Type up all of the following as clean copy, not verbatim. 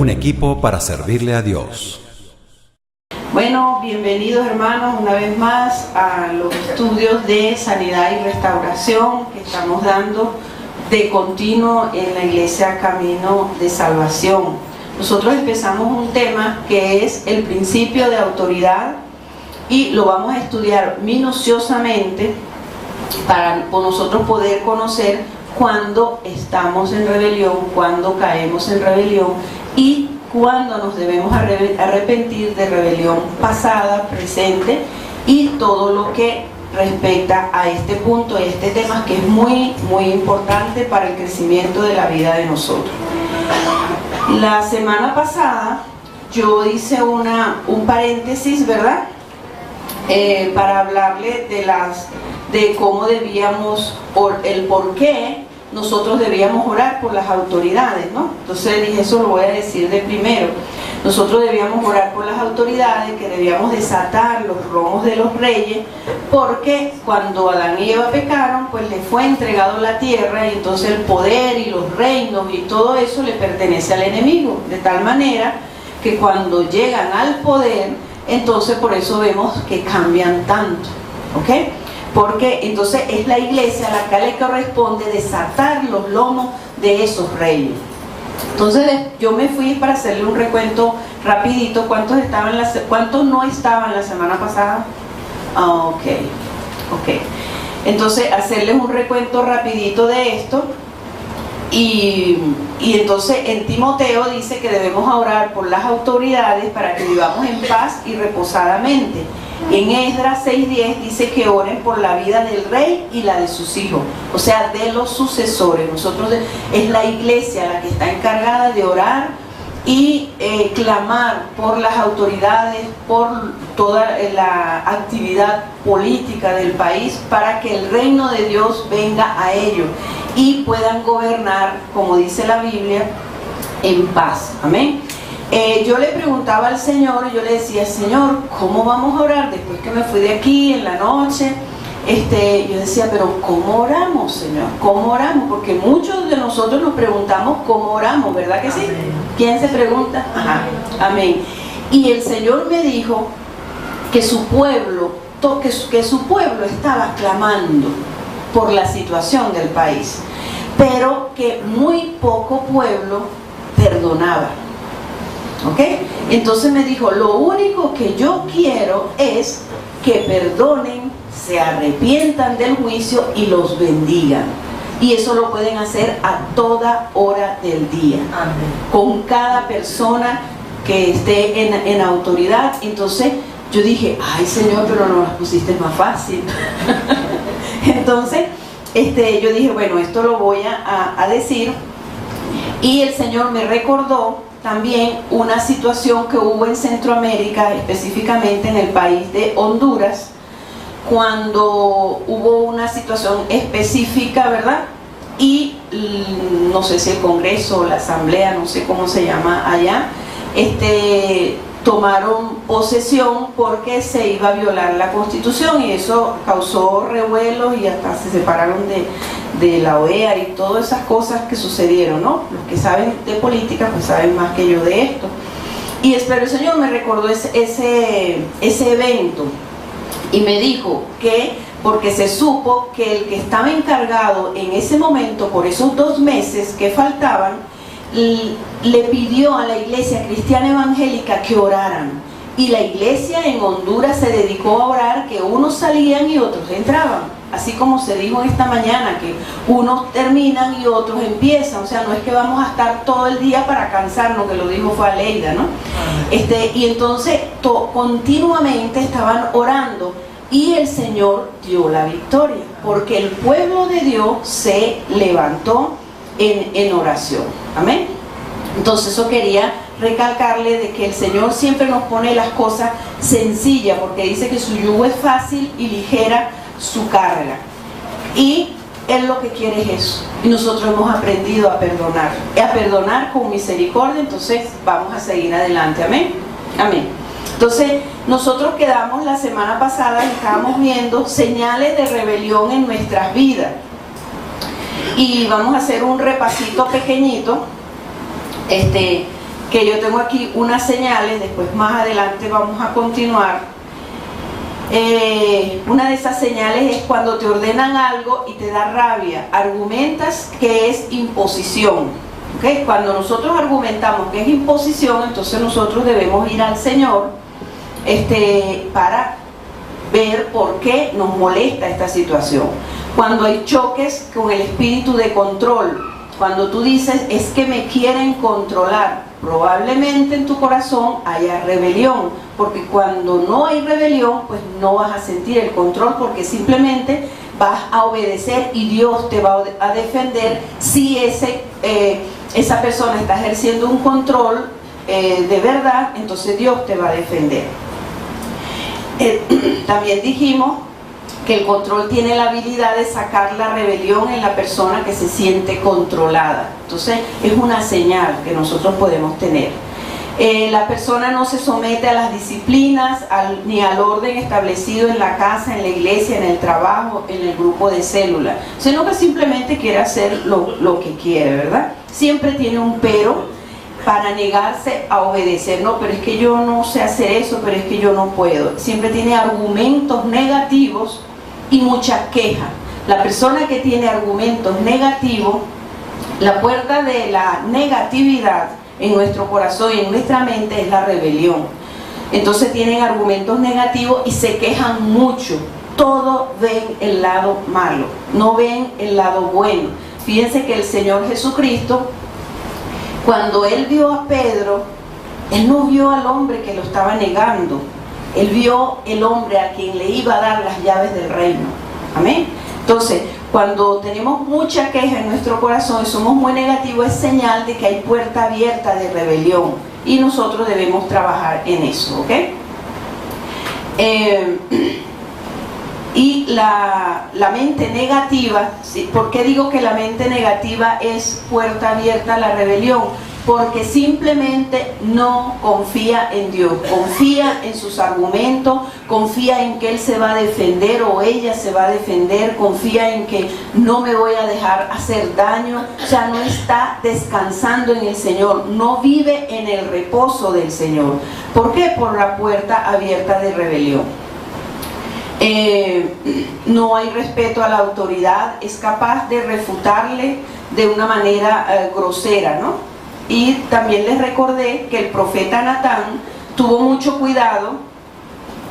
un equipo para servirle a Dios. Bueno, bienvenidos hermanos una vez más a los estudios de sanidad y restauración que estamos dando de continuo en la Iglesia Camino de Salvación. Nosotros empezamos un tema que es el principio de autoridad y lo vamos a estudiar minuciosamente para nosotros poder conocer cuándo estamos en rebelión, cuándo caemos en rebelión y cuándo nos debemos arrepentir de rebelión pasada, presente y todo lo que respecta a este punto y este tema que es muy importante para el crecimiento de la vida de nosotros. La semana pasada yo hice un paréntesis, ¿verdad? Para hablarle de cómo debíamos, el por qué nosotros debíamos orar por las autoridades, ¿no? Entonces dije, eso lo voy a decir de primero. Nosotros debíamos orar por las autoridades, que debíamos desatar los romos de los reyes, porque cuando Adán y Eva pecaron, pues les fue entregado la tierra y entonces el poder y los reinos y todo eso le pertenece al enemigo, de tal manera que cuando llegan al poder, entonces por eso vemos que cambian tanto, ¿ok? Porque entonces es la iglesia a la que le corresponde desatar los lomos de esos reyes. Entonces yo me fui para hacerle un recuento rapidito. ¿Cuántos no estaban la semana pasada? Ok. Entonces hacerles un recuento rapidito de esto. Y entonces en Timoteo dice que debemos orar por las autoridades para que vivamos en paz y reposadamente. En Esdras 6:10 dice que oren por la vida del rey y la de sus hijos, o sea, de los sucesores. Es la iglesia la que está encargada de orar y clamar por las autoridades, por toda la actividad política del país, para que el reino de Dios venga a ellos y puedan gobernar, como dice la Biblia, en paz. Amén. Yo le preguntaba al Señor, yo le decía, Señor, ¿cómo vamos a orar? Después que me fui de aquí en la noche, yo decía, pero ¿cómo oramos, Señor? ¿Cómo oramos? Porque muchos de nosotros nos preguntamos cómo oramos, ¿verdad que sí? Amén. ¿Quién se pregunta? Ajá. Amén. Y el Señor me dijo que su pueblo estaba clamando por la situación del país, pero que muy poco pueblo perdonaba. ¿Ok? Entonces me dijo, lo único que yo quiero es que perdonen, se arrepientan del juicio y los bendigan. Y eso lo pueden hacer a toda hora del día. Amén. Con cada persona que esté en autoridad. Entonces yo dije, ay Señor, pero no las pusiste más fácil. Entonces yo dije, bueno, esto lo voy a decir. Y el Señor me recordó también una situación que hubo en Centroamérica, específicamente en el país de Honduras, cuando hubo una situación específica, ¿verdad? Y no sé si el Congreso o la Asamblea, no sé cómo se llama allá, tomaron posesión porque se iba a violar la Constitución y eso causó revuelos y hasta se separaron de la OEA y todas esas cosas que sucedieron, ¿no? Los que saben de política pues saben más que yo de esto. Y espero el Señor me recordó ese evento y me dijo que, porque se supo que el que estaba encargado en ese momento, por esos 2 meses que faltaban, le pidió a la iglesia cristiana evangélica que oraran, y la iglesia en Honduras se dedicó a orar, que unos salían y otros entraban, así como se dijo esta mañana, que unos terminan y otros empiezan, o sea, no es que vamos a estar todo el día para cansarnos, que lo dijo fue Aleida, ¿no? Y entonces continuamente estaban orando y el Señor dio la victoria, porque el pueblo de Dios se levantó en oración. Amén. Entonces eso quería recalcarle, de que el Señor siempre nos pone las cosas sencillas, porque dice que su yugo es fácil y ligera su carga, y Él lo que quiere es eso, y nosotros hemos aprendido a perdonar con misericordia. Entonces vamos a seguir adelante. Amén. Amén. Entonces nosotros quedamos la semana pasada y estábamos viendo señales de rebelión en nuestras vidas. Y vamos a hacer un repasito pequeñito que yo tengo aquí unas señales, después más adelante vamos a continuar. Una de esas señales es cuando te ordenan algo y te da rabia, argumentas que es imposición. ¿Okay? Cuando nosotros argumentamos que es imposición, entonces nosotros debemos ir al Señor para ver por qué nos molesta esta situación. Cuando hay choques con el espíritu de control, cuando tú dices es que me quieren controlar, probablemente en tu corazón haya rebelión, porque cuando no hay rebelión, pues no vas a sentir el control, porque simplemente vas a obedecer y Dios te va a defender si esa persona está ejerciendo un control de verdad, entonces Dios te va a defender. También dijimos que el control tiene la habilidad de sacar la rebelión en la persona que se siente controlada. Entonces es una señal que nosotros podemos tener. La persona no se somete a las disciplinas ni al orden establecido en la casa, en la iglesia, en el trabajo, en el grupo de célula, sino que simplemente quiere hacer lo que quiere, ¿verdad? Siempre tiene un pero para negarse a obedecer. No, pero es que yo no sé hacer eso, pero es que yo no puedo. Siempre tiene argumentos negativos y mucha queja. La persona que tiene argumentos negativos, la puerta de la negatividad en nuestro corazón y en nuestra mente es la rebelión. Entonces tienen argumentos negativos y se quejan mucho. Todo ven el lado malo, no ven el lado bueno. Fíjense que el Señor Jesucristo, cuando Él vio a Pedro, Él no vio al hombre que lo estaba negando. Él vio el hombre a quien le iba a dar las llaves del reino. Amén. Entonces, cuando tenemos mucha queja en nuestro corazón y somos muy negativos, es señal de que hay puerta abierta de rebelión y nosotros debemos trabajar en eso, ¿ok? Y la mente negativa, ¿sí? ¿Por qué digo que la mente negativa es puerta abierta a la rebelión? Porque simplemente no confía en Dios, confía en sus argumentos, confía en que Él se va a defender o ella se va a defender, confía en que no me voy a dejar hacer daño, o sea, no está descansando en el Señor, no vive en el reposo del Señor. ¿Por qué? Por la puerta abierta de rebelión. No hay respeto a la autoridad, es capaz de refutarle de una manera grosera, ¿no? Y también les recordé que el profeta Natán tuvo mucho cuidado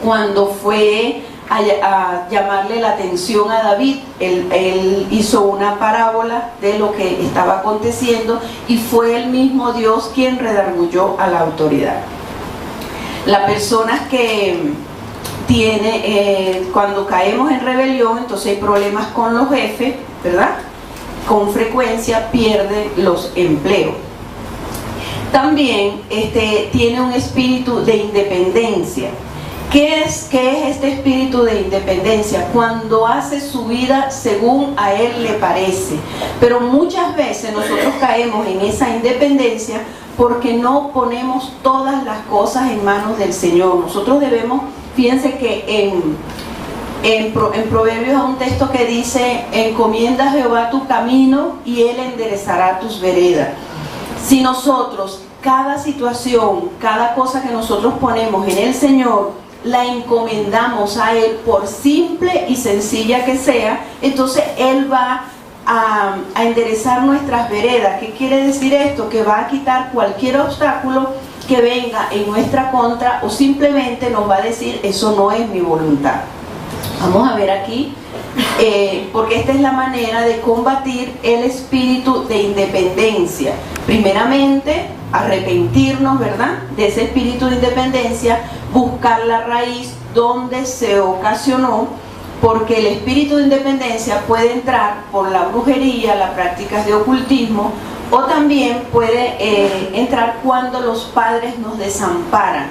cuando fue a llamarle la atención a David. Él hizo una parábola de lo que estaba aconteciendo y fue el mismo Dios quien redarguyó a la autoridad. Las personas que cuando caemos en rebelión, entonces hay problemas con los jefes, ¿verdad? Con frecuencia pierden los empleos. También tiene un espíritu de independencia. ¿Qué es este espíritu de independencia? Cuando hace su vida según a él le parece. Pero muchas veces nosotros caemos en esa independencia porque no ponemos todas las cosas en manos del Señor. Nosotros debemos, fíjense que en Proverbios hay un texto que dice: encomienda a Jehová tu camino y Él enderezará tus veredas. Si nosotros, cada situación, cada cosa que nosotros ponemos en el Señor, la encomendamos a Él, por simple y sencilla que sea, entonces Él va a enderezar nuestras veredas. ¿Qué quiere decir esto? Que va a quitar cualquier obstáculo que venga en nuestra contra, o simplemente nos va a decir: eso no es mi voluntad. Vamos a ver aquí, porque esta es la manera de combatir el espíritu de independencia. Primeramente, arrepentirnos, ¿verdad?, de ese espíritu de independencia, buscar la raíz donde se ocasionó, porque el espíritu de independencia puede entrar por la brujería, las prácticas de ocultismo, o también puede entrar cuando los padres nos desamparan,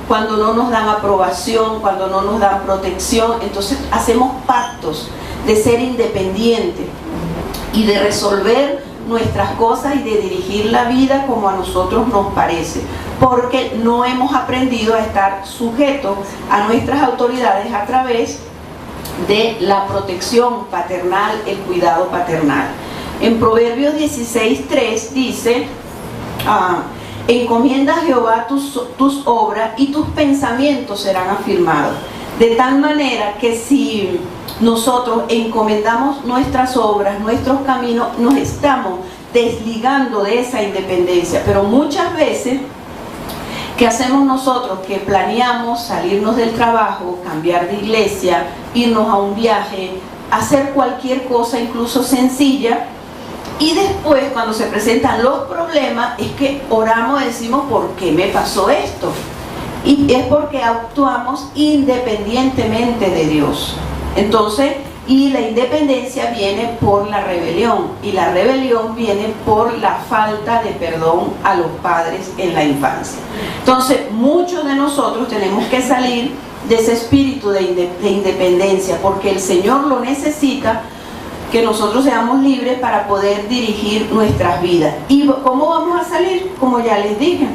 cuando no nos dan aprobación, cuando no nos dan protección. Entonces hacemos pactos de ser independientes y de resolver nuestras cosas y de dirigir la vida como a nosotros nos parece, porque no hemos aprendido a estar sujetos a nuestras autoridades a través de la protección paternal, el cuidado paternal. En Proverbios 16:3 dice: Encomienda a Jehová tus obras y tus pensamientos serán afirmados. De tal manera que si nosotros encomendamos nuestras obras, nuestros caminos, nos estamos desligando de esa independencia. Pero muchas veces, ¿qué hacemos nosotros? Que planeamos salirnos del trabajo, cambiar de iglesia, irnos a un viaje, hacer cualquier cosa, incluso sencilla, y después cuando se presentan los problemas es que oramos y decimos, ¿por qué me pasó esto? Y es porque actuamos independientemente de Dios. Entonces, y la independencia viene por la rebelión, y la rebelión viene por la falta de perdón a los padres en la infancia. Entonces, muchos de nosotros tenemos que salir de ese espíritu de independencia, porque el Señor lo necesita, que nosotros seamos libres para poder dirigir nuestras vidas. ¿Y cómo vamos a salir? Como ya les dije,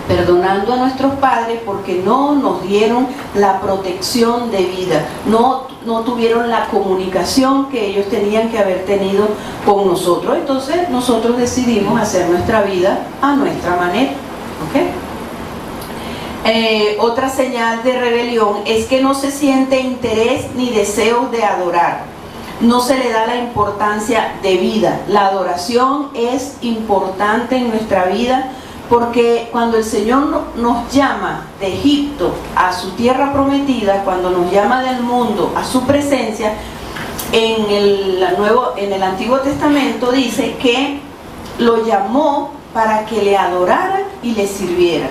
perdonando a nuestros padres porque no nos dieron la protección de vida, no tuvieron la comunicación que ellos tenían que haber tenido con nosotros. Entonces nosotros decidimos hacer nuestra vida a nuestra manera. Otra señal de rebelión es que no se siente interés ni deseo de adorar. No se le da la importancia de vida. La adoración es importante en nuestra vida, porque cuando el Señor nos llama de Egipto a su tierra prometida, cuando nos llama del mundo a su presencia, en el Antiguo Testamento dice que lo llamó para que le adorara y le sirviera.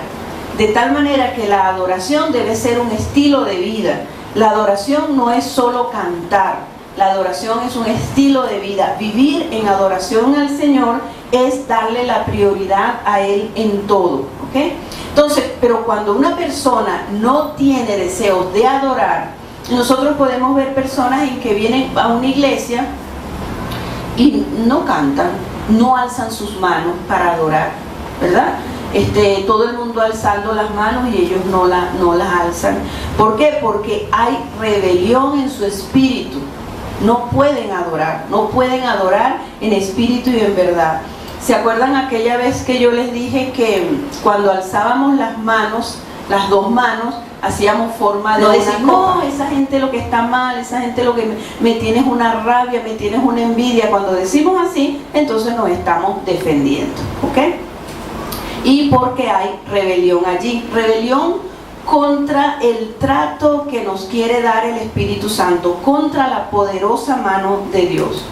De tal manera que la adoración debe ser un estilo de vida. La adoración no es solo cantar. La adoración es un estilo de vida. Vivir en adoración al Señor es darle la prioridad a Él en todo. Entonces, pero cuando una persona no tiene deseos de adorar, nosotros podemos ver personas en que vienen a una iglesia y no cantan, no alzan sus manos para adorar, ¿verdad? Todo el mundo alzando las manos y ellos no las alzan. ¿Por qué? Porque hay rebelión en su espíritu. No pueden adorar en espíritu y en verdad. ¿Se acuerdan aquella vez que yo les dije que cuando alzábamos las manos, las dos manos, hacíamos forma de decir, no, esa gente lo que está mal, esa gente lo que me tienes una rabia, me tienes una envidia? Cuando decimos así, entonces nos estamos defendiendo, Y porque hay rebelión allí, rebelión contra el trato que nos quiere dar el Espíritu Santo, contra la poderosa mano de Dios.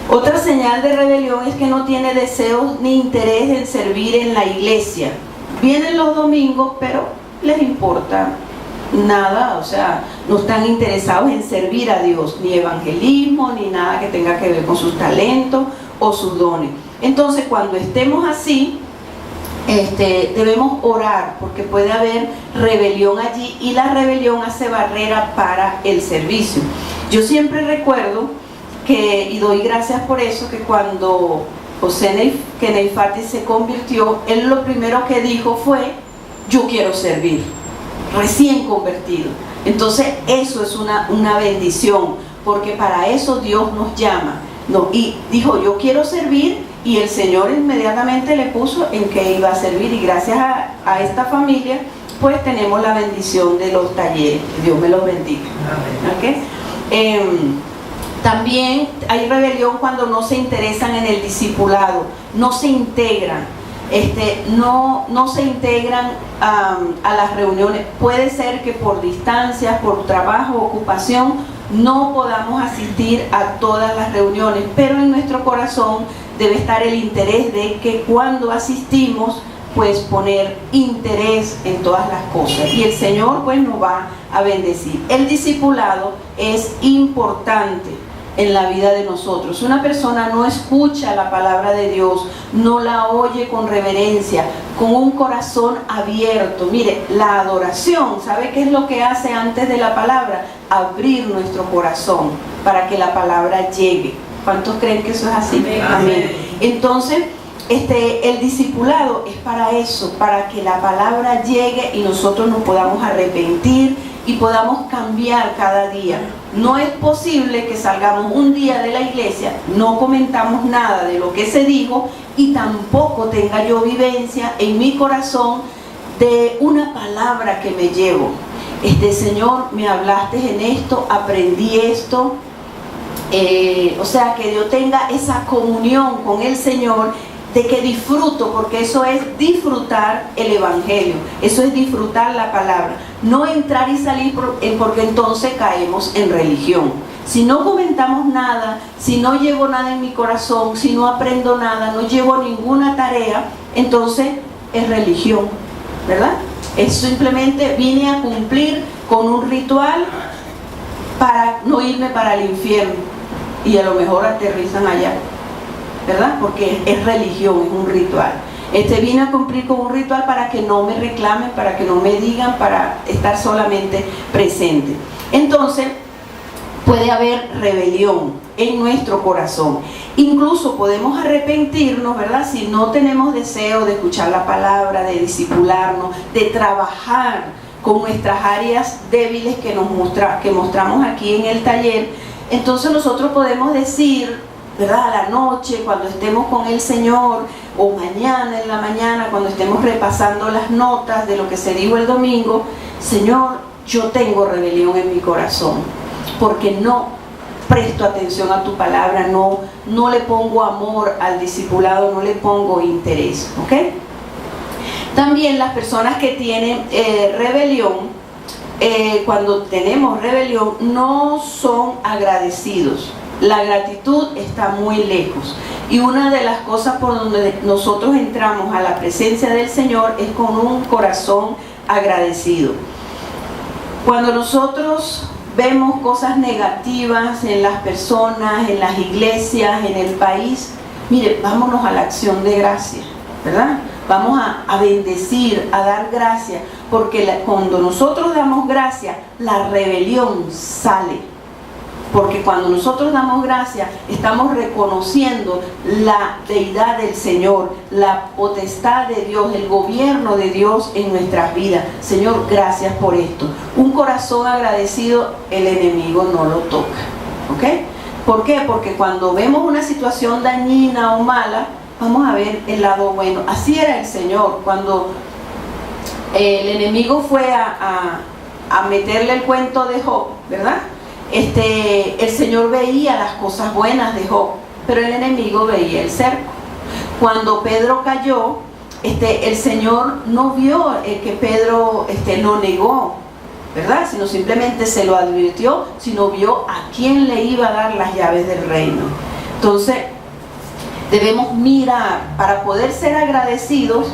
Otra señal de rebelión es que no tiene deseos ni interés en servir en la iglesia. Vienen los domingos, pero les importa nada, o sea, no están interesados en servir a Dios, ni evangelismo, ni nada que tenga que ver con sus talentos o sus dones. Entonces, cuando estemos así, debemos orar, porque puede haber rebelión allí, y la rebelión hace barrera para el servicio. Yo siempre recuerdo y doy gracias por eso, que cuando José Neifati se convirtió, él lo primero que dijo fue, yo quiero servir, recién convertido. Entonces eso es una bendición, porque para eso Dios nos llama. Y dijo, yo quiero servir, y el Señor inmediatamente le puso en que iba a servir, y gracias a esta familia pues tenemos la bendición de los talleres. Dios me los bendiga. También hay rebelión cuando no se interesan en el discipulado, no se integran, no se integran a las reuniones. Puede ser que por distancia, por trabajo, ocupación, no podamos asistir a todas las reuniones, pero en nuestro corazón debe estar el interés de que cuando asistimos, pues poner interés en todas las cosas, y el Señor pues nos va a bendecir. El discipulado es importante en la vida de nosotros. Una persona no escucha la palabra de Dios, no la oye con reverencia, con un corazón abierto. Mire, la adoración, ¿sabe qué es lo que hace antes de la palabra? Abrir nuestro corazón para que la palabra llegue. ¿Cuántos creen que eso es así? Amén. Entonces, el discipulado es para eso, para que la palabra llegue y nosotros nos podamos arrepentir y podamos cambiar cada día. No es posible que salgamos un día de la iglesia, no comentamos nada de lo que se dijo y tampoco tenga yo vivencia en mi corazón de una palabra que me llevo. Señor, me hablaste en esto, aprendí esto. O sea, que yo tenga esa comunión con el Señor, de que disfruto, porque eso es disfrutar el Evangelio, eso es disfrutar la palabra, no entrar y salir porque entonces caemos en religión. Si no comentamos nada, si no llevo nada en mi corazón, si no aprendo nada, no llevo ninguna tarea, entonces es religión, ¿verdad? Es simplemente vine a cumplir con un ritual para no irme para el infierno, y a lo mejor aterrizan allá, ¿verdad? Porque es religión, es un ritual. Vine a cumplir con un ritual para que no me reclamen, para que no me digan, para estar solamente presente. Entonces, puede haber rebelión en nuestro corazón. Incluso podemos arrepentirnos, ¿verdad? Si no tenemos deseo de escuchar la palabra, de discipularnos, de trabajar con nuestras áreas débiles que mostramos aquí en el taller. Entonces nosotros podemos decir, ¿verdad? A la noche, cuando estemos con el Señor, o mañana en la mañana, cuando estemos repasando las notas de lo que se dijo el domingo: Señor, yo tengo rebelión en mi corazón, porque no presto atención a tu palabra, no le pongo amor al discipulado, no le pongo interés, ¿ok? También las personas que tienen rebelión, cuando tenemos rebelión, no son agradecidos. La gratitud está muy lejos, y una de las cosas por donde nosotros entramos a la presencia del Señor es con un corazón agradecido. Cuando nosotros vemos cosas negativas en las personas, en las iglesias, en el país, mire, vámonos a la acción de gracia, ¿verdad? Vamos a bendecir, a dar gracia, porque cuando nosotros damos gracia, la rebelión sale. Porque cuando nosotros damos gracia, estamos reconociendo la deidad del Señor, la potestad de Dios, el gobierno de Dios en nuestras vidas. Señor, gracias por esto. Un corazón agradecido, el enemigo no lo toca, ¿ok? ¿Por qué? Porque cuando vemos una situación dañina o mala, vamos a ver el lado bueno. Así era el Señor. Cuando el enemigo fue a meterle el cuento de Job, ¿verdad? El Señor veía las cosas buenas de Job, pero el enemigo veía el cerco. Cuando Pedro cayó, el Señor no vio que Pedro lo negó, ¿verdad? Sino simplemente se lo advirtió, sino vio a quién le iba a dar las llaves del reino. Entonces, debemos mirar para poder ser agradecidos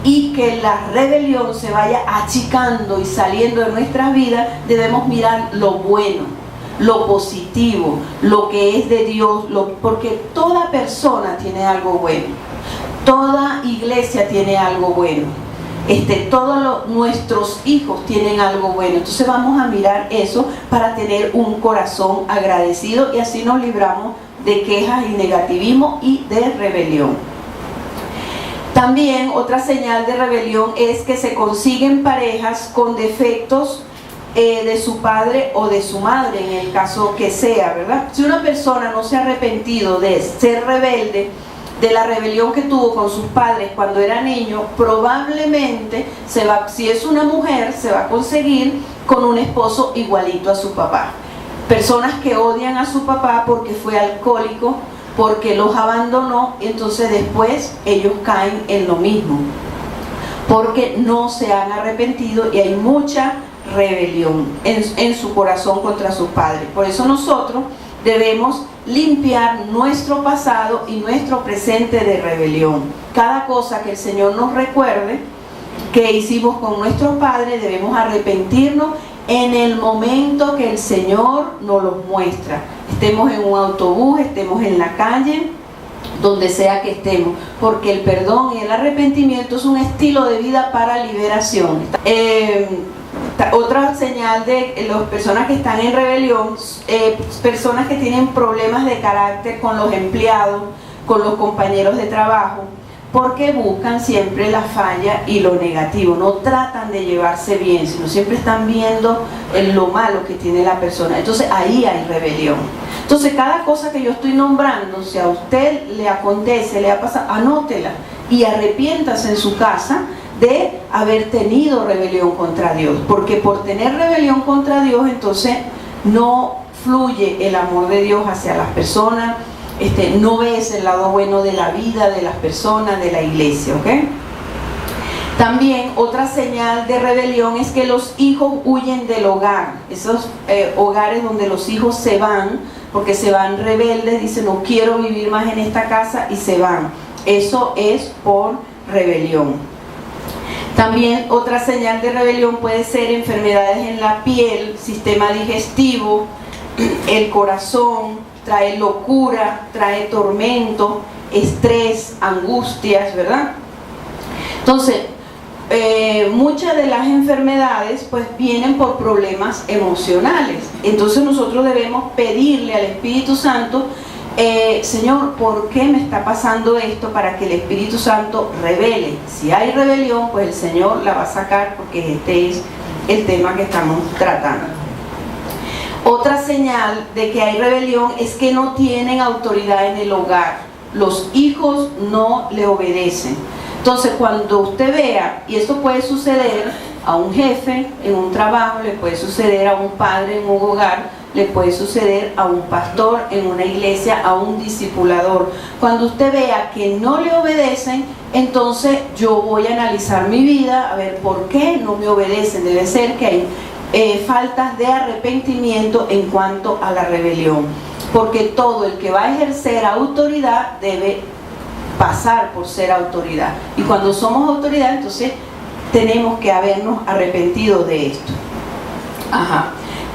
y que la rebelión se vaya achicando y saliendo de nuestras vidas. Debemos mirar lo bueno, lo positivo, lo que es de Dios, porque toda persona tiene algo bueno, toda iglesia tiene algo bueno, todos nuestros hijos tienen algo bueno. Entonces vamos a mirar eso para tener un corazón agradecido, y así nos libramos de quejas y negativismo y de rebelión. También otra señal de rebelión es que se consiguen parejas con defectos de su padre o de su madre, en el caso que sea, ¿verdad? Si una persona no se ha arrepentido de ser rebelde, de la rebelión que tuvo con sus padres cuando era niño, probablemente si es una mujer, se va a conseguir con un esposo igualito a su papá. Personas que odian a su papá porque fue alcohólico, porque los abandonó, y entonces después ellos caen en lo mismo, porque no se han arrepentido y hay mucha rebelión en su corazón contra sus padres. Por eso nosotros debemos limpiar nuestro pasado y nuestro presente de rebelión. Cada cosa que el Señor nos recuerde que hicimos con nuestros padres, debemos arrepentirnos en el momento que el Señor nos los muestra. Estemos en un autobús, estemos en la calle, donde sea que estemos, porque el perdón y el arrepentimiento es un estilo de vida para liberación. Otra señal de las personas que están en rebelión, personas que tienen problemas de carácter con los empleados, con los compañeros de trabajo, porque buscan siempre la falla y lo negativo, no tratan de llevarse bien, sino siempre están viendo lo malo que tiene la persona. Entonces ahí hay rebelión. Entonces cada cosa que yo estoy nombrando, si a usted le acontece, le ha pasado, anótela y arrepiéntase en su casa de haber tenido rebelión contra Dios, porque por tener rebelión contra Dios, entonces no fluye el amor de Dios hacia las personas, no ves el lado bueno de la vida de las personas, de la iglesia, ¿ok? También otra señal de rebelión es que los hijos huyen del hogar, esos hogares donde los hijos se van, porque se van rebeldes, dicen no quiero vivir más en esta casa y se van. Eso es por rebelión. También otra señal de rebelión puede ser enfermedades en la piel, sistema digestivo, el corazón, trae locura, trae tormento, estrés, angustias, ¿verdad? Entonces, muchas de las enfermedades pues vienen por problemas emocionales. Entonces nosotros debemos pedirle al Espíritu Santo, Señor, ¿por qué me está pasando esto? Para que el Espíritu Santo revele. Si hay rebelión, pues el Señor la va a sacar, porque este es el tema que estamos tratando. Otra señal de que hay rebelión es que no tienen autoridad en el hogar. Los hijos no le obedecen. Entonces, cuando usted vea, y esto puede suceder a un jefe en un trabajo, le puede suceder a un padre en un hogar, le puede suceder a un pastor en una iglesia, a un discipulador. Cuando usted vea que no le obedecen, entonces yo voy a analizar mi vida, a ver por qué no me obedecen. Debe ser que hay faltas de arrepentimiento en cuanto a la rebelión, porque todo el que va a ejercer autoridad debe pasar por ser autoridad, y cuando somos autoridad entonces tenemos que habernos arrepentido de esto.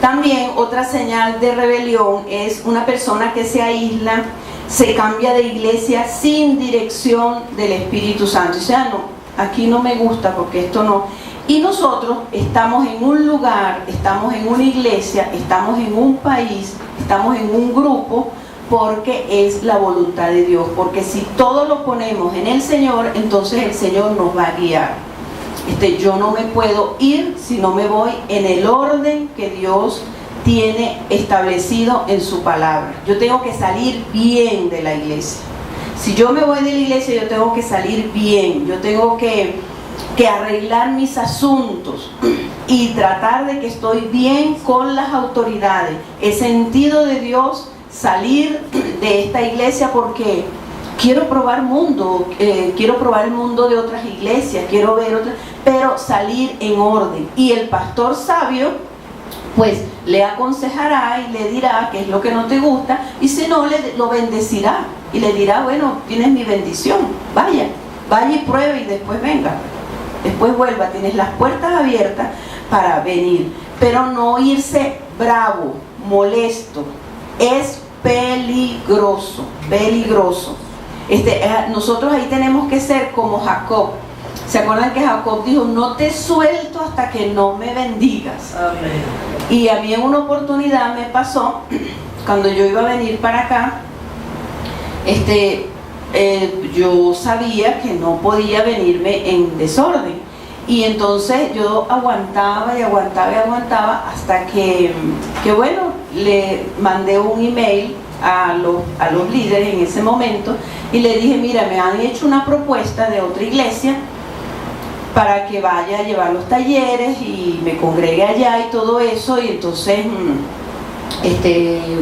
También otra señal de rebelión es una persona que se aísla, se cambia de iglesia sin dirección del Espíritu Santo. O sea, no, aquí no me gusta porque esto no. Y nosotros estamos en un lugar, estamos en una iglesia, estamos en un país, estamos en un grupo, porque es la voluntad de Dios. Porque si todo lo ponemos en el Señor, entonces el Señor nos va a guiar. Yo no me puedo ir si no me voy en el orden que Dios tiene establecido en su palabra. Yo tengo que salir bien de la iglesia. Si yo me voy de la iglesia, yo tengo que salir bien. Yo tengo que arreglar mis asuntos y tratar de que estoy bien con las autoridades. He sentido de Dios salir de esta iglesia porque quiero probar mundo, quiero probar el mundo de otras iglesias, quiero ver otras, pero salir en orden. Y el pastor sabio pues le aconsejará y le dirá qué es lo que no te gusta, y si no, lo bendecirá y le dirá, bueno, tienes mi bendición, vaya y pruebe y después venga, después vuelva, tienes las puertas abiertas para venir, pero no irse bravo, molesto. Es peligroso. Nosotros ahí tenemos que ser como Jacob. ¿Se acuerdan que Jacob dijo, no te suelto hasta que no me bendigas? Amén. Y a mí en una oportunidad me pasó, cuando yo iba a venir para acá, yo sabía que no podía venirme en desorden. Y entonces yo aguantaba hasta que bueno, le mandé un email a los líderes en ese momento y le dije, mira, me han hecho una propuesta de otra iglesia para que vaya a llevar los talleres y me congregue allá y todo eso, y entonces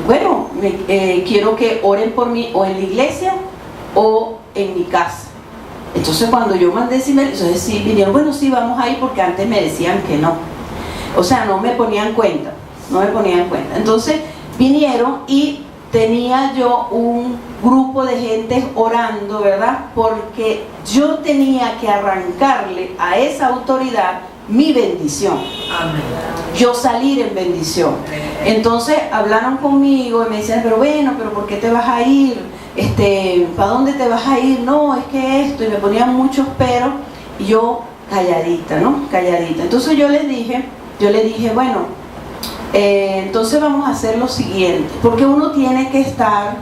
bueno, quiero que oren por mí o en la iglesia o en mi casa. Entonces cuando yo mandé ese email, entonces sí vinieron, bueno, sí, vamos a ir, porque antes me decían que no, o sea, no me ponían cuenta. Entonces vinieron y tenía yo un grupo de gente orando, ¿verdad? Porque yo tenía que arrancarle a esa autoridad mi bendición. Amén. Yo salir en bendición. Entonces hablaron conmigo y me decían, pero bueno, pero ¿por qué te vas a ir? ¿Para dónde te vas a ir? No, es que esto, y me ponían muchos peros, y yo calladita. Entonces yo le dije, bueno, entonces vamos a hacer lo siguiente, porque uno tiene que estar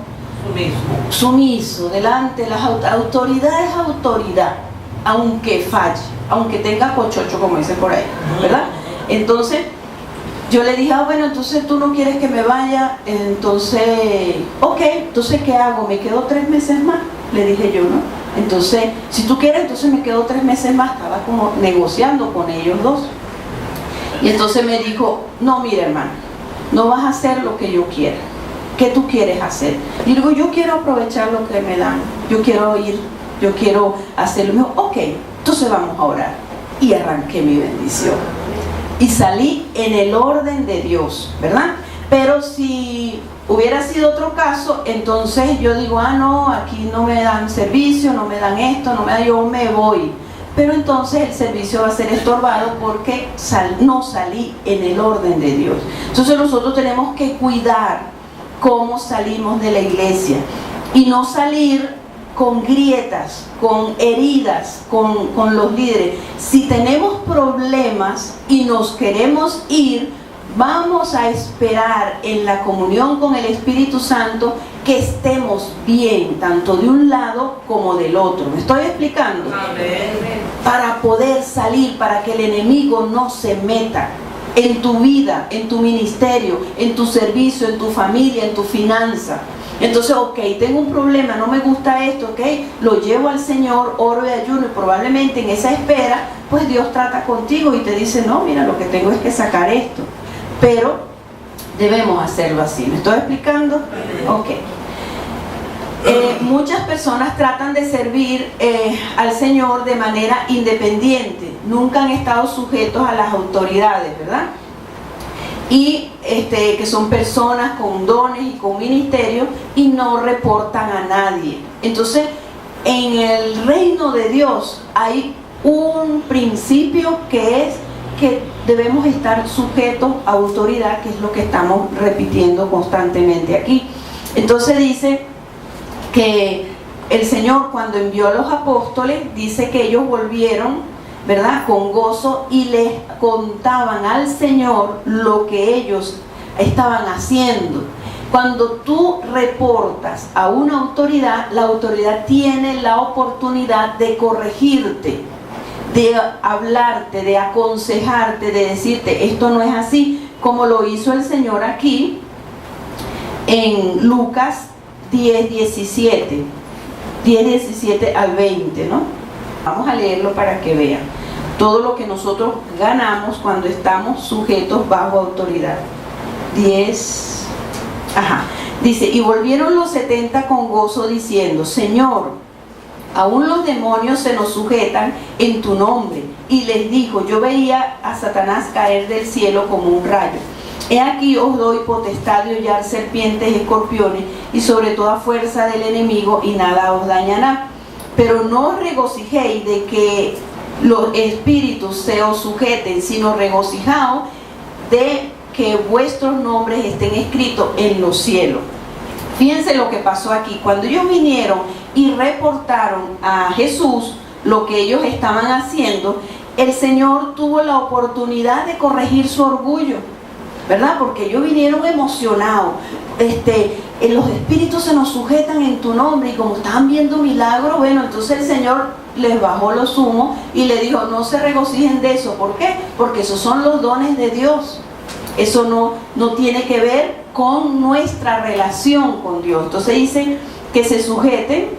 Sumiso delante de las autoridades. Es autoridad, aunque falle, aunque tenga cochocho, como dice por ahí, ¿verdad? Entonces yo le dije, bueno, entonces tú no quieres que me vaya, entonces, ok, entonces ¿qué hago? ¿Me quedo 3 meses más? Le dije yo, ¿no? Entonces, si tú quieres, entonces me quedo 3 meses más. Estaba como negociando con ellos dos. Y entonces me dijo, no, mira, hermano, no vas a hacer lo que yo quiera. ¿Qué tú quieres hacer? Y digo, yo quiero aprovechar lo que me dan. Yo quiero ir, yo quiero hacerlo. Me dijo, ok, entonces vamos a orar. Y arranqué mi bendición. Y salí en el orden de Dios, ¿verdad? Pero si hubiera sido otro caso, entonces yo digo, no, aquí no me dan servicio, no me dan esto, no me dan, yo me voy. Pero entonces el servicio va a ser estorbado porque no salí en el orden de Dios. Entonces nosotros tenemos que cuidar cómo salimos de la iglesia y no salir con grietas, con heridas, con los líderes. Si tenemos problemas y nos queremos ir, vamos a esperar en la comunión con el Espíritu Santo que estemos bien, tanto de un lado como del otro. ¿Me estoy explicando? Amén. Para poder salir, para que el enemigo no se meta en tu vida, en tu ministerio, en tu servicio, en tu familia, en tu finanza. Entonces, ok, tengo un problema, no me gusta esto, ok, lo llevo al Señor, oro y ayuno, y probablemente en esa espera, pues Dios trata contigo y te dice, no, mira, lo que tengo es que sacar esto. Pero debemos hacerlo así. ¿Me estoy explicando? Ok. Muchas personas tratan de servir al Señor de manera independiente. Nunca han estado sujetos a las autoridades, ¿verdad? Y que son personas con dones y con ministerio y no reportan a nadie. Entonces, en el reino de Dios hay un principio que es que debemos estar sujetos a autoridad, que es lo que estamos repitiendo constantemente aquí. Entonces dice que el Señor, cuando envió a los apóstoles, dice que ellos volvieron, ¿verdad?, con gozo y les contaban al Señor lo que ellos estaban haciendo. Cuando tú reportas a una autoridad, la autoridad tiene la oportunidad de corregirte, de hablarte, de aconsejarte, de decirte esto no es así, como lo hizo el Señor aquí en Lucas 10:17 al 20, ¿no? Vamos a leerlo para que vean todo lo que nosotros ganamos cuando estamos sujetos bajo autoridad. 10, dice, y volvieron los 70 con gozo diciendo, Señor, aún los demonios se nos sujetan en tu nombre. Y les dijo, yo veía a Satanás caer del cielo como un rayo. He aquí os doy potestad de hollar serpientes y escorpiones y sobre toda fuerza del enemigo y nada os dañará. Pero no os regocijéis de que los espíritus se os sujeten, sino regocijaos de que vuestros nombres estén escritos en los cielos. Fíjense lo que pasó aquí. Cuando ellos vinieron y reportaron a Jesús lo que ellos estaban haciendo, el Señor tuvo la oportunidad de corregir su orgullo, ¿verdad? Porque ellos vinieron emocionados. Los espíritus se nos sujetan en tu nombre, y como estaban viendo milagros, bueno, entonces el Señor les bajó los humos y le dijo, no se regocijen de eso. ¿Por qué? Porque esos son los dones de Dios. Eso no tiene que ver con nuestra relación con Dios. Entonces dice que se sujeten,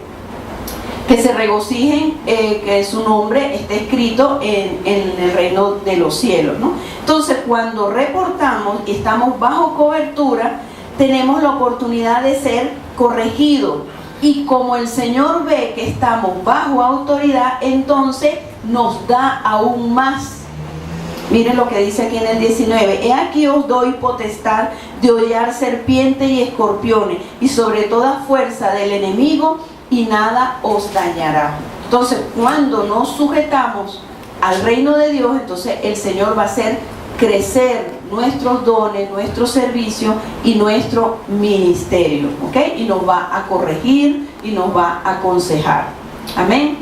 que se regocijen, que su nombre esté escrito en el reino de los cielos, ¿no? Entonces, cuando reportamos y estamos bajo cobertura, tenemos la oportunidad de ser corregidos. Y como el Señor ve que estamos bajo autoridad, entonces nos da aún más. Miren lo que dice aquí en el 19. He aquí os doy potestad de hollar serpientes y escorpiones y sobre toda fuerza del enemigo y nada os dañará. Entonces, cuando nos sujetamos al reino de Dios, entonces el Señor va a hacer crecer nuestros dones, nuestro servicio y nuestro ministerio, ¿ok? Y nos va a corregir y nos va a aconsejar. Amén.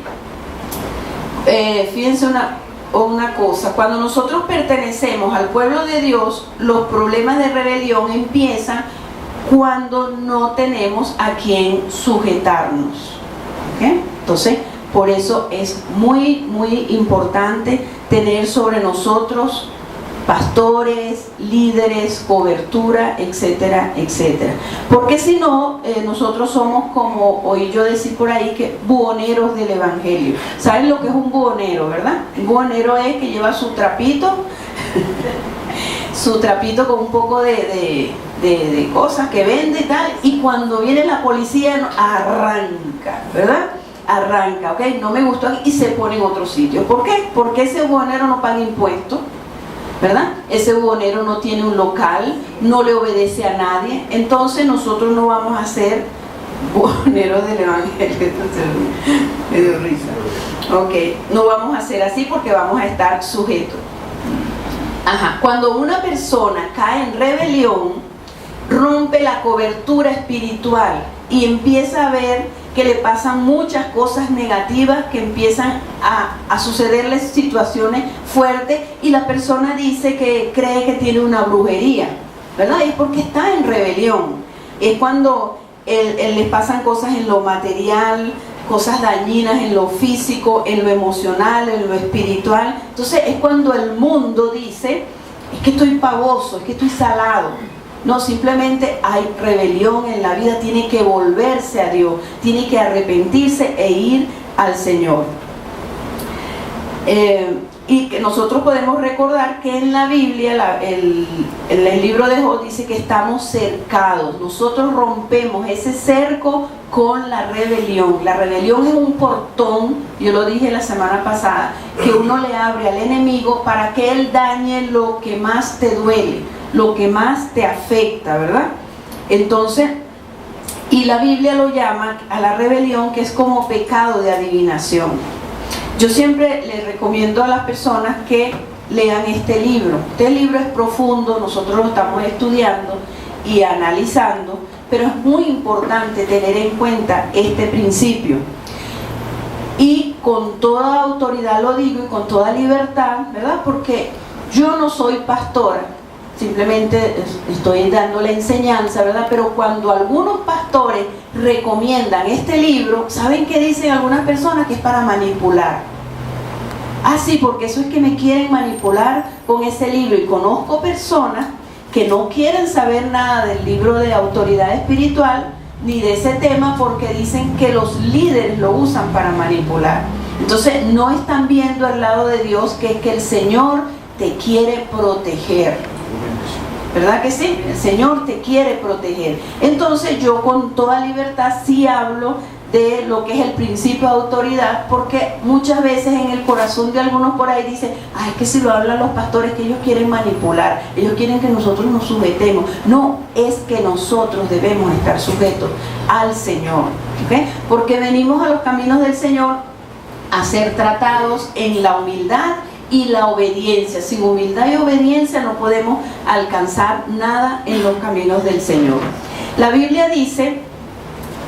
Fíjense una cosa, cuando nosotros pertenecemos al pueblo de Dios, los problemas de rebelión empiezan cuando no tenemos a quien sujetarnos. ¿Okay? Entonces, por eso es muy, muy importante tener sobre nosotros pastores, líderes, cobertura, etcétera, etcétera. Porque si no, nosotros somos como, oí yo decir por ahí, que buhoneros del evangelio. ¿Saben lo que es un buhonero, verdad? Un buhonero es que lleva su trapito, su trapito con un poco de cosas que vende y tal, y cuando viene la policía arranca, ¿verdad? Arranca, ¿ok? No me gustó aquí, y se pone en otro sitio. ¿Por qué? Porque ese buhonero no paga impuestos, ¿verdad? Ese buhonero no tiene un local, no le obedece a nadie. Entonces nosotros no vamos a ser buhoneros del evangelio. Entonces me dio risa. Ok, no vamos a ser así porque vamos a estar sujetos. Ajá. Cuando una persona cae en rebelión, rompe la cobertura espiritual y empieza a ver que le pasan muchas cosas negativas, que empiezan a sucederle situaciones fuertes, y la persona dice que cree que tiene una brujería, ¿verdad? Es porque está en rebelión. Es cuando les pasan cosas en lo material, cosas dañinas en lo físico, en lo emocional, en lo espiritual. Entonces es cuando el mundo dice, es que estoy pavoso, es que estoy salado. No, simplemente hay rebelión en la vida, tiene que volverse a Dios, tiene que arrepentirse e ir al Señor. Y que nosotros podemos recordar que en la Biblia, el libro de Job dice que estamos cercados. Nosotros rompemos ese cerco con la rebelión. La rebelión es un portón, yo lo dije la semana pasada, que uno le abre al enemigo para que él dañe lo que más te duele, lo que más te afecta, ¿verdad? Entonces, y la Biblia lo llama a la rebelión, que es como pecado de adivinación. Yo siempre les recomiendo a las personas que lean este libro. Este libro es profundo, nosotros lo estamos estudiando y analizando, pero es muy importante tener en cuenta este principio. Y con toda autoridad lo digo, y con toda libertad, ¿verdad? Porque yo no soy pastora, simplemente estoy dando la enseñanza, ¿verdad? Pero cuando algunos pastores recomiendan este libro, ¿saben qué dicen algunas personas? Que es para manipular. Ah, sí, porque eso es que me quieren manipular con ese libro. Y conozco personas que no quieren saber nada del libro de autoridad espiritual ni de ese tema, porque dicen que los líderes lo usan para manipular. Entonces no están viendo el lado de Dios, que es que el Señor te quiere proteger, ¿verdad que sí? El Señor te quiere proteger. Entonces yo con toda libertad sí hablo de lo que es el principio de autoridad, porque muchas veces en el corazón de algunos por ahí dicen, ay, que si lo hablan los pastores, que ellos quieren manipular, ellos quieren que nosotros nos sujetemos. No, es que nosotros debemos estar sujetos al Señor, ¿okay? Porque venimos a los caminos del Señor a ser tratados en la humildad y la obediencia. Sin humildad y obediencia no podemos alcanzar nada en los caminos del Señor. La Biblia dice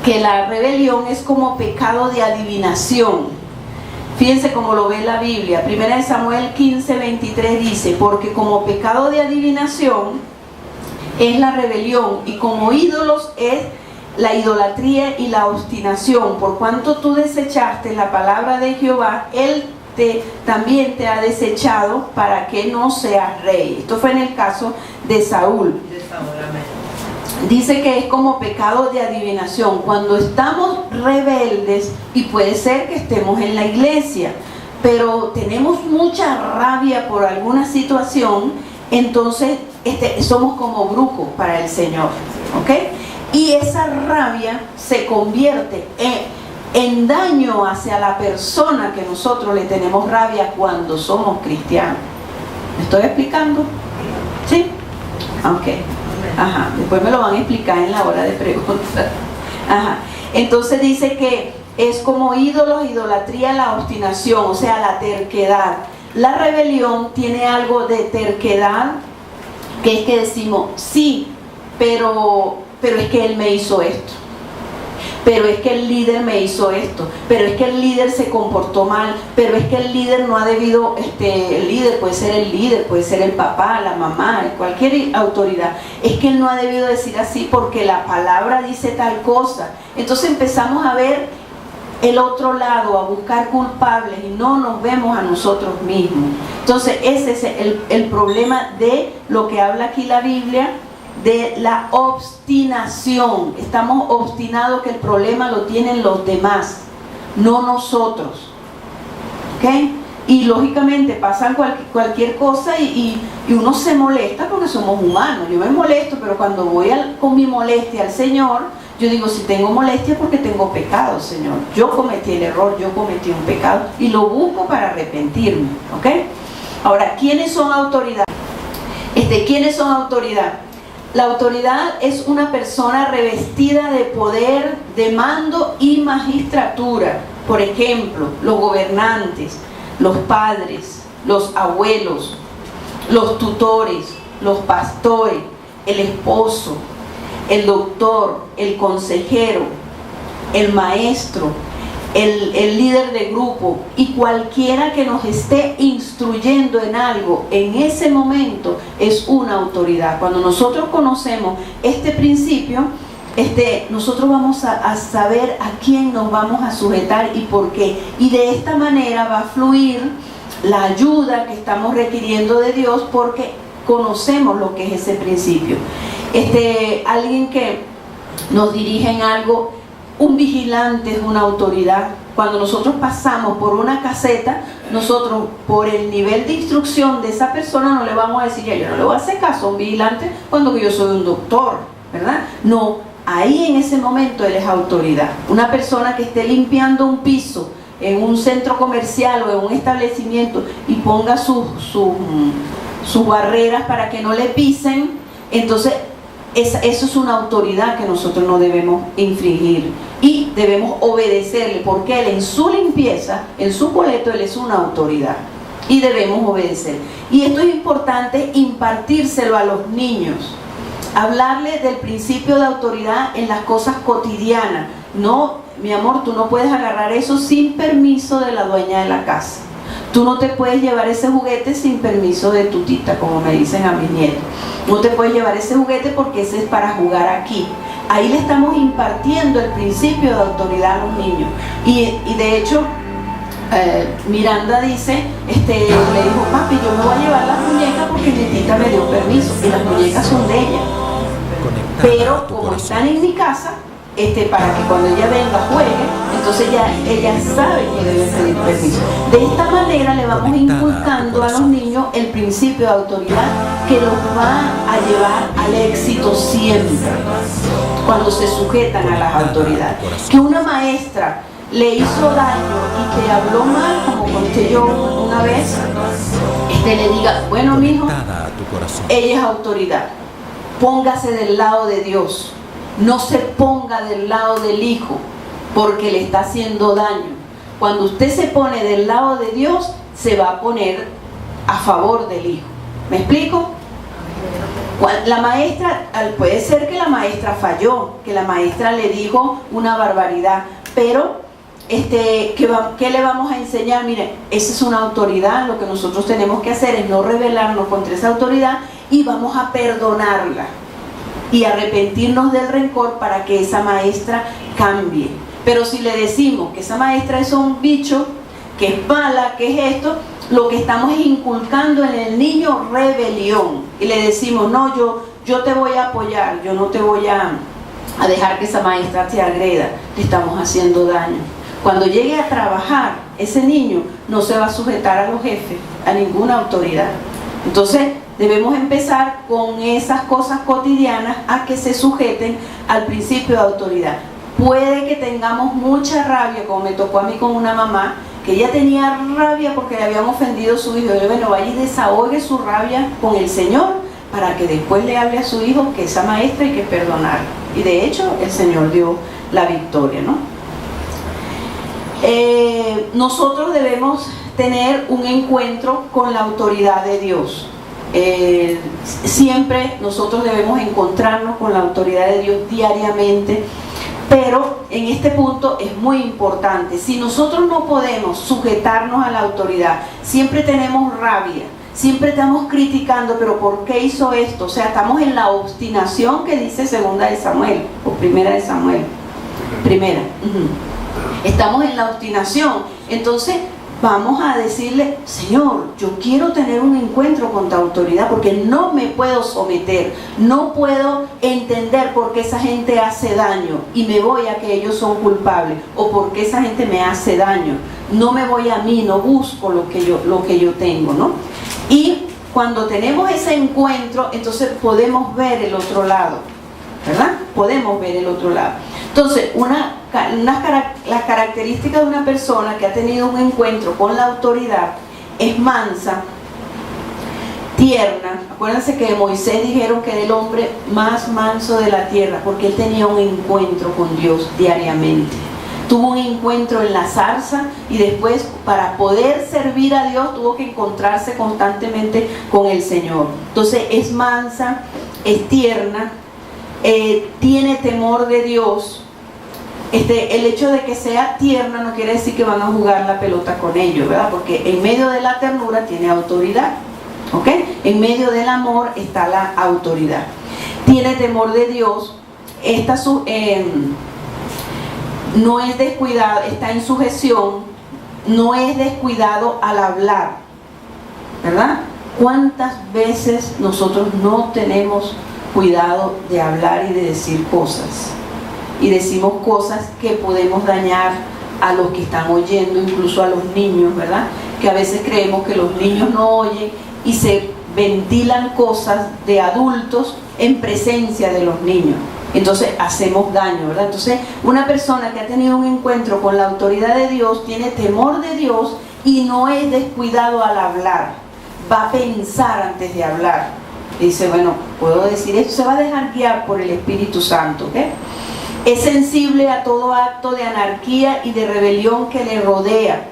que la rebelión es como pecado de adivinación. Fíjense cómo lo ve la Biblia. 1 Samuel 15:23 dice, porque como pecado de adivinación es la rebelión, y como ídolos es la idolatría y la obstinación. Por cuanto tú desechaste la palabra de Jehová, Él también te ha desechado para que no seas rey. Esto fue en el caso de Saúl. Dice que es como pecado de adivinación cuando estamos rebeldes, y puede ser que estemos en la iglesia, pero tenemos mucha rabia por alguna situación. Entonces somos como brujos para el Señor, ¿ok? Y esa rabia se convierte en daño hacia la persona que nosotros le tenemos rabia cuando somos cristianos. ¿Me estoy explicando? ¿Sí? Ok. Ajá. Después me lo van a explicar en la hora de preguntas. Ajá. Entonces dice que es como ídolos, idolatría, la obstinación, o sea, la terquedad. La rebelión tiene algo de terquedad, que es que decimos, sí, pero es que él me hizo esto. pero es que el líder me hizo esto, pero es que el líder se comportó mal, pero es que el líder no ha debido, el líder puede ser el líder, puede ser el papá, la mamá, cualquier autoridad, es que él no ha debido decir así porque la palabra dice tal cosa. Entonces empezamos a ver el otro lado, a buscar culpables y no nos vemos a nosotros mismos. Entonces ese es el problema de lo que habla aquí la Biblia, de la obstinación. Estamos obstinados que el problema lo tienen los demás, no nosotros. ¿Ok? Y lógicamente pasan cualquier cosa y uno se molesta porque somos humanos. Yo me molesto, pero cuando voy con mi molestia al Señor, yo digo, si tengo molestia es porque tengo pecado, Señor. Yo cometí el error, yo cometí un pecado y lo busco para arrepentirme. ¿Ok? Ahora, ¿quiénes son autoridad? ¿Quiénes son autoridad? La autoridad es una persona revestida de poder, de mando y magistratura. Por ejemplo, los gobernantes, los padres, los abuelos, los tutores, los pastores, el esposo, el doctor, el consejero, el maestro, el líder de grupo y cualquiera que nos esté instruyendo en algo en ese momento es una autoridad. Cuando nosotros conocemos este principio, nosotros vamos a saber a quién nos vamos a sujetar y por qué. Y de esta manera va a fluir la ayuda que estamos requiriendo de Dios porque conocemos lo que es ese principio. Alguien que nos dirige en algo, un vigilante es una autoridad. Cuando nosotros pasamos por una caseta, nosotros por el nivel de instrucción de esa persona no le vamos a decir, ya, yo no le voy a hacer caso a un vigilante cuando yo soy un doctor, ¿verdad? No, ahí en ese momento él es autoridad. Una persona que esté limpiando un piso en un centro comercial o en un establecimiento y ponga sus barreras para que no le pisen, entonces eso es una autoridad que nosotros no debemos infringir y debemos obedecerle porque él en su limpieza, en su boleto, él es una autoridad y debemos obedecer. Y esto es importante impartírselo a los niños, hablarle del principio de autoridad en las cosas cotidianas. No, mi amor, tú no puedes agarrar eso sin permiso de la dueña de la casa. Tú no te puedes llevar ese juguete sin permiso de tu tita, como me dicen a mis nietos. No te puedes llevar ese juguete porque ese es para jugar aquí. Ahí le estamos impartiendo el principio de autoridad a los niños. Y de hecho, Miranda dice, le dijo, papi, yo me voy a llevar las muñecas porque mi tita me dio permiso. Y las muñecas son de ella. Pero como están en mi casa, para que cuando ella venga juegue, entonces ya ella sabe que debe pedir permiso. De esta manera le vamos inculcando a los niños el principio de autoridad que los va a llevar al éxito siempre cuando se sujetan a las autoridades. Que una maestra le hizo daño y te habló mal, como conté yo una vez, le diga, bueno, mijo, ella es autoridad, póngase del lado de Dios. No se ponga del lado del hijo porque le está haciendo daño. Cuando usted se pone del lado de Dios, se va a poner a favor del hijo. ¿Me explico? La maestra, puede ser que la maestra falló, que la maestra le dijo una barbaridad, pero ¿qué le vamos a enseñar? Mire, esa es una autoridad, lo que nosotros tenemos que hacer es no rebelarnos contra esa autoridad y vamos a perdonarla y arrepentirnos del rencor para que esa maestra cambie. Pero si le decimos que esa maestra es un bicho, que es mala, que es esto, lo que estamos es inculcando en el niño rebelión y le decimos, no, yo te voy a apoyar, yo no te voy a dejar que esa maestra te agreda, le estamos haciendo daño. Cuando llegue a trabajar, ese niño no se va a sujetar a los jefes, a ninguna autoridad. Entonces debemos empezar con esas cosas cotidianas a que se sujeten al principio de autoridad. Puede que tengamos mucha rabia, como me tocó a mí con una mamá, que ella tenía rabia porque le habían ofendido a su hijo. Yo, bueno, vaya y desahogue su rabia con el Señor para que después le hable a su hijo que esa maestra hay que perdonar. Y de hecho el Señor dio la victoria, ¿no? Nosotros debemos tener un encuentro con la autoridad de Dios. Siempre nosotros debemos encontrarnos con la autoridad de Dios diariamente Pero en este punto es muy importante. Si nosotros no podemos sujetarnos a la autoridad, siempre tenemos rabia, siempre estamos criticando, pero ¿por qué hizo esto? O sea, estamos en la obstinación que dice segunda de Samuel, o primera de Samuel. Primera. Estamos en la obstinación. Entonces, vamos a decirle, Señor, yo quiero tener un encuentro con tu autoridad porque no me puedo someter, no puedo entender por qué esa gente hace daño y me voy a que ellos son culpables, o por qué esa gente me hace daño. No me voy a mí, no busco lo que yo tengo, ¿no? Y cuando tenemos ese encuentro, entonces podemos ver el otro lado, ¿verdad? Podemos ver el otro lado. Entonces, las características de una persona que ha tenido un encuentro con la autoridad es mansa, tierna. Acuérdense que de Moisés dijeron que era el hombre más manso de la tierra, porque él tenía un encuentro con Dios diariamente. Tuvo un encuentro en la zarza y después, para poder servir a Dios, tuvo que encontrarse constantemente con el Señor. Entonces, es mansa, es tierna, tiene temor de Dios. El hecho de que sea tierna no quiere decir que van a jugar la pelota con ellos, ¿verdad? Porque en medio de la ternura tiene autoridad, ¿ok? En medio del amor está la autoridad. Tiene temor de Dios, no es descuidado, está en sujeción, no es descuidado al hablar, ¿verdad? ¿Cuántas veces nosotros no tenemos cuidado de hablar y de decir cosas? Y decimos cosas que podemos dañar a los que están oyendo, incluso a los niños, ¿verdad? Que a veces creemos que los niños no oyen y se ventilan cosas de adultos en presencia de los niños. Entonces hacemos daño, ¿verdad? Entonces, una persona que ha tenido un encuentro con la autoridad de Dios tiene temor de Dios y no es descuidado al hablar. Va a pensar antes de hablar. Dice, bueno, puedo decir esto, se va a dejar guiar por el Espíritu Santo, ¿ok? Es sensible a todo acto de anarquía y de rebelión que le rodea.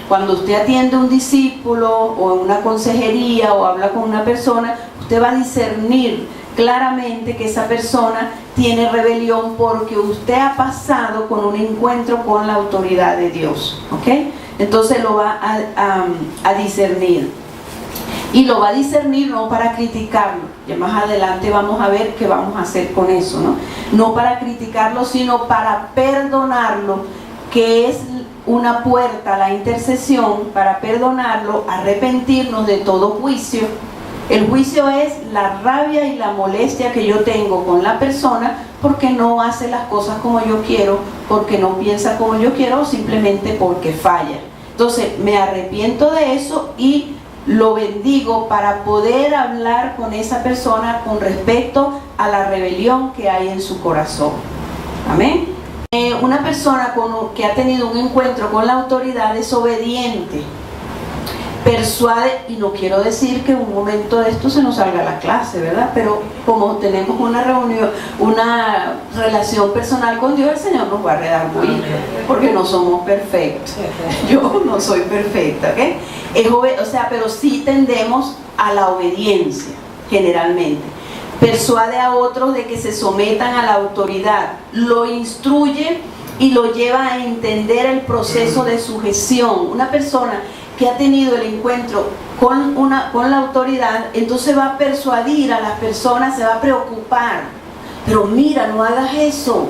Cuando usted atiende a un discípulo o en una consejería o habla con una persona, usted va a discernir claramente que esa persona tiene rebelión porque usted ha pasado con un encuentro con la autoridad de Dios, ¿ok? Entonces lo va a discernir. Y lo va a discernir no para criticarlo. Ya más adelante vamos a ver qué vamos a hacer con eso, ¿no? No para criticarlo, sino para perdonarlo, que es una puerta a la intercesión, para perdonarlo, arrepentirnos de todo juicio. El juicio es la rabia y la molestia que yo tengo con la persona porque no hace las cosas como yo quiero, porque no piensa como yo quiero o simplemente porque falla. Entonces me arrepiento de eso y lo bendigo para poder hablar con esa persona con respecto a la rebelión que hay en su corazón. Amén. Una persona que ha tenido un encuentro con la autoridad es obediente, persuade, y no quiero decir que en un momento de esto se nos salga la clase, ¿verdad? Pero como tenemos una reunión, una relación personal con Dios, el Señor nos va a redarguir, porque no somos perfectos. Yo no soy perfecta, ¿ok? Pero sí tendemos a la obediencia, generalmente. Persuade a otros de que se sometan a la autoridad, lo instruye y lo lleva a entender el proceso de sujeción. Una persona que ha tenido el encuentro con la autoridad, entonces va a persuadir a las personas, se va a preocupar. Pero mira, no hagas eso,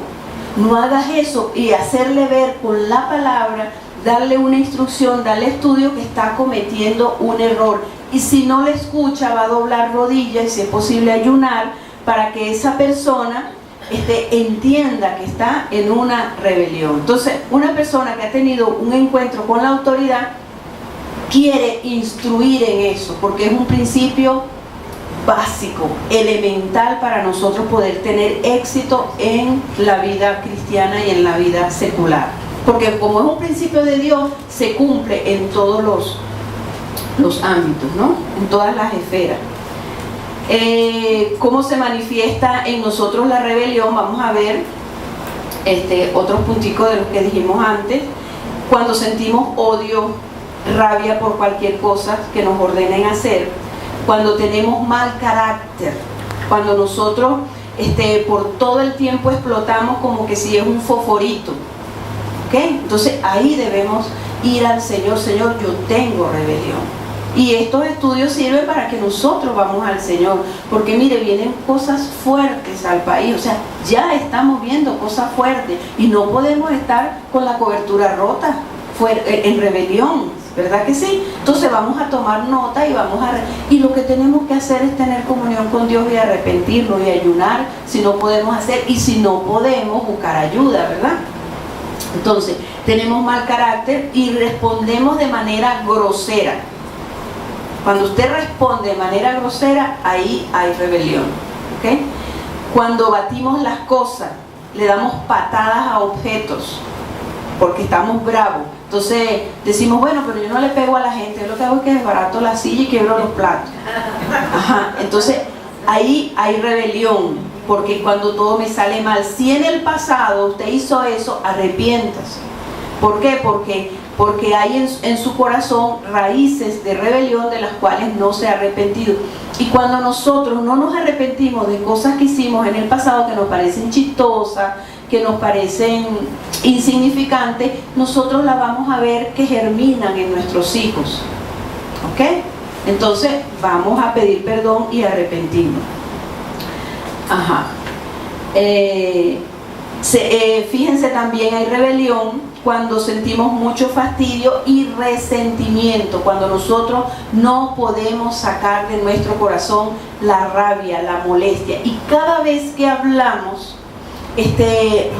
y hacerle ver con la palabra, darle una instrucción, darle estudio que está cometiendo un error. Y si no le escucha, va a doblar rodillas y si es posible ayunar para que esa persona entienda que está en una rebelión. Entonces, una persona que ha tenido un encuentro con la autoridad quiere instruir en eso, porque es un principio básico, elemental para nosotros poder tener éxito en la vida cristiana y en la vida secular. Porque como es un principio de Dios, se cumple en todos los ámbitos, ¿no? En todas las esferas. ¿Cómo se manifiesta en nosotros la rebelión? Vamos a ver otros punticos de los que dijimos antes. Cuando sentimos odio, rabia por cualquier cosa que nos ordenen hacer, cuando tenemos mal carácter, cuando nosotros por todo el tiempo explotamos como que si es un fosforito. ¿Ok? Entonces ahí debemos ir al Señor. Señor, yo tengo rebelión. Y estos estudios sirven para que nosotros vamos al Señor, porque mire, vienen cosas fuertes al país, o sea, ya estamos viendo cosas fuertes y no podemos estar con la cobertura rota, en rebelión, ¿verdad que sí? Entonces vamos a tomar nota y lo que tenemos que hacer es tener comunión con Dios y arrepentirnos y ayunar si no podemos hacer, y si no podemos buscar ayuda, ¿verdad? Entonces, tenemos mal carácter y respondemos de manera grosera. Cuando usted responde de manera grosera, ahí hay rebelión. ¿Ok? Cuando batimos las cosas, le damos patadas a objetos, porque estamos bravos. Entonces decimos, bueno, pero yo no le pego a la gente, yo lo que hago es que desbarato la silla y quiebro los platos. Ajá. Entonces ahí hay rebelión, porque cuando todo me sale mal, si en el pasado usted hizo eso, arrepiéntase. ¿Por qué? Porque hay en su corazón raíces de rebelión de las cuales no se ha arrepentido. Y cuando nosotros no nos arrepentimos de cosas que hicimos en el pasado que nos parecen chistosas, que nos parecen insignificantes, nosotros las vamos a ver que germinan en nuestros hijos. ¿Ok? Entonces vamos a pedir perdón y arrepentirnos. Ajá. Fíjense, también hay rebelión cuando sentimos mucho fastidio y resentimiento, cuando nosotros no podemos sacar de nuestro corazón la rabia, la molestia, y cada vez que hablamos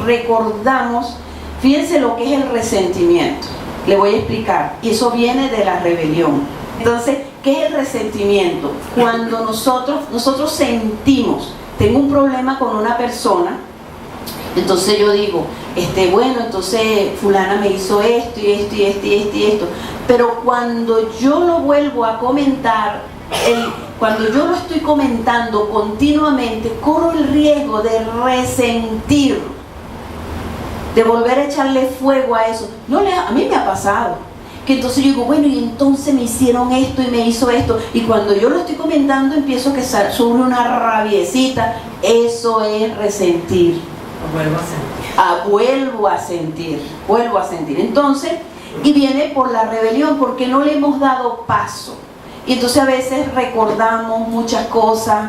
recordamos. Fíjense lo que es el resentimiento, le voy a explicar, y eso viene de la rebelión. Entonces, ¿qué es el resentimiento? Cuando nosotros sentimos, tengo un problema con una persona, entonces yo digo, bueno, entonces fulana me hizo esto y esto y esto y esto y esto, pero cuando yo lo vuelvo a comentar, cuando yo lo estoy comentando continuamente, corro el riesgo de resentir, de volver a echarle fuego a eso. A mí me ha pasado que entonces yo digo, bueno, y entonces me hicieron esto y me hizo esto, y cuando yo lo estoy comentando empiezo que sube una rabiecita. Eso es resentir. Vuelvo a sentir. Entonces, y viene por la rebelión, porque no le hemos dado paso. Y entonces a veces recordamos muchas cosas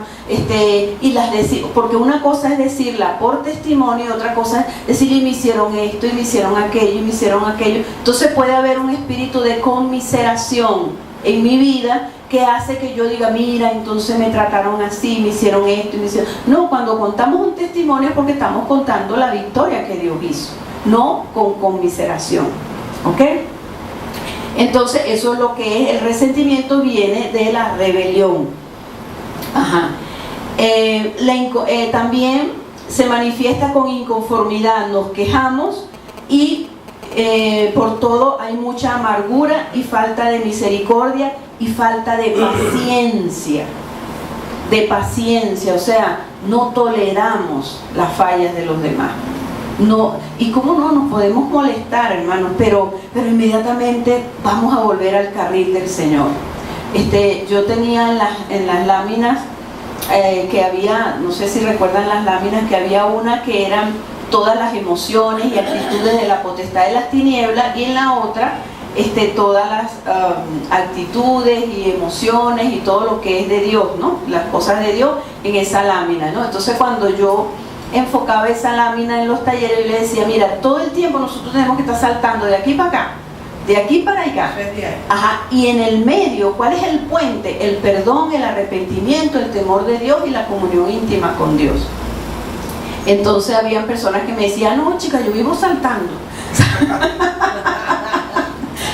y las decimos, porque una cosa es decirla por testimonio y otra cosa es decir, y me hicieron esto, y me hicieron aquello, y me hicieron aquello. Entonces puede haber un espíritu de conmiseración en mi vida que hace que yo diga, mira, entonces me trataron así, me hicieron esto y me hicieron... No, cuando contamos un testimonio es porque estamos contando la victoria que Dios hizo, no con conmiseración. ¿Ok? Entonces eso es lo que es el resentimiento, viene de la rebelión. Ajá. También se manifiesta con inconformidad, nos quejamos y por todo hay mucha amargura y falta de misericordia y falta de paciencia, o sea, no toleramos las fallas de los demás. No, y cómo no, nos podemos molestar, hermanos, pero inmediatamente vamos a volver al carril del Señor. Yo tenía en las láminas que había, no sé si recuerdan las láminas, que había una que eran todas las emociones y actitudes de la potestad de las tinieblas, y en la otra todas las actitudes y emociones y todo lo que es de Dios, ¿no? Las cosas de Dios en esa lámina, ¿no? Entonces cuando yo enfocaba esa lámina en los talleres, yo le decía, mira, todo el tiempo nosotros tenemos que estar saltando de aquí para acá, de aquí para allá. Ajá. Y en el medio, ¿cuál es el puente? El perdón, el arrepentimiento, el temor de Dios y la comunión íntima con Dios. Entonces habían personas que me decían, no, chica, yo vivo saltando.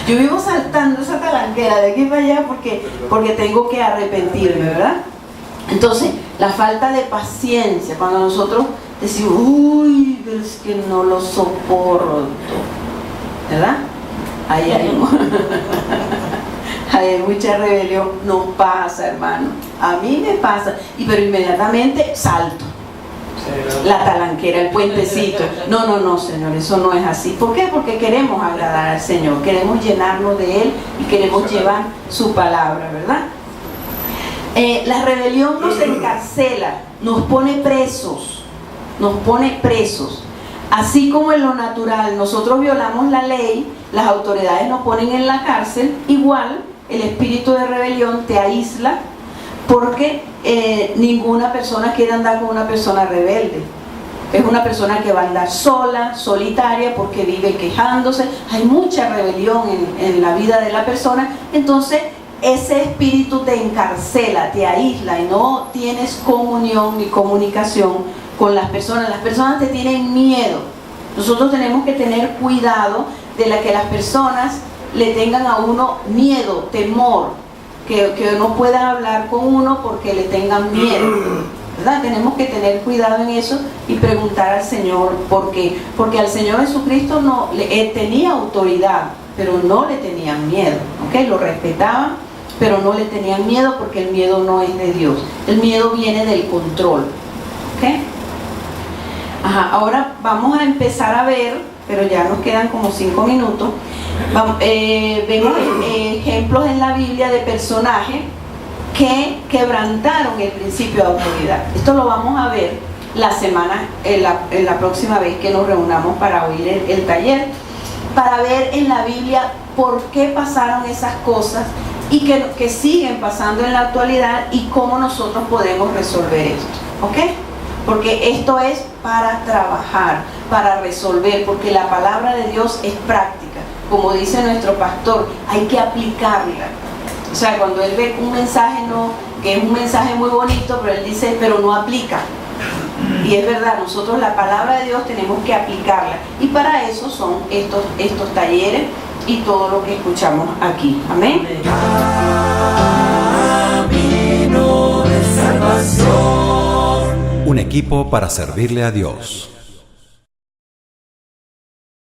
Yo vivo saltando esa talanquera de aquí para allá porque tengo que arrepentirme, ¿verdad? Entonces, la falta de paciencia, cuando nosotros decimos, uy, pero es que no lo soporto, ¿verdad? Ahí hay mucha rebelión. Nos pasa, hermano, a mí me pasa, pero inmediatamente salto. La talanquera, el puentecito. No, Señor, eso no es así. ¿Por qué? Porque queremos agradar al Señor, queremos llenarnos de Él y queremos llevar su palabra, ¿verdad? La rebelión nos encarcela, nos pone presos, Así como en lo natural nosotros violamos la ley, las autoridades nos ponen en la cárcel, igual el espíritu de rebelión te aísla, porque ninguna persona quiere andar con una persona rebelde. Es una persona que va a andar sola, solitaria, porque vive quejándose. Hay mucha rebelión en la vida de la persona. Entonces ese espíritu te encarcela, te aísla y no tienes comunión ni comunicación con las personas. Las personas te tienen miedo. Nosotros tenemos que tener cuidado de que las personas le tengan a uno miedo, temor, que no puedan hablar con uno porque le tengan miedo, ¿verdad? Tenemos que tener cuidado en eso y preguntar al Señor por qué. Porque al Señor Jesucristo tenía autoridad, pero no le tenían miedo, ¿ok? Lo respetaban, pero no le tenían miedo, porque el miedo no es de Dios. El miedo viene del control, ¿ok? Ahora vamos a empezar a ver, pero ya nos quedan como 5 minutos. Vemos ejemplos en la Biblia de personajes que quebrantaron el principio de autoridad. Esto lo vamos a ver en la próxima vez que nos reunamos para oír el taller, para ver en la Biblia por qué pasaron esas cosas y que siguen pasando en la actualidad, y cómo nosotros podemos resolver esto, ¿ok? Porque esto es para trabajar, para resolver, porque la palabra de Dios es práctica. Como dice nuestro pastor, hay que aplicarla. O sea, cuando él ve un mensaje, que es un mensaje muy bonito, pero él dice, pero no aplica. Y es verdad, nosotros la palabra de Dios tenemos que aplicarla. Y para eso son estos talleres y todo lo que escuchamos aquí. Amén. Un equipo para servirle a Dios.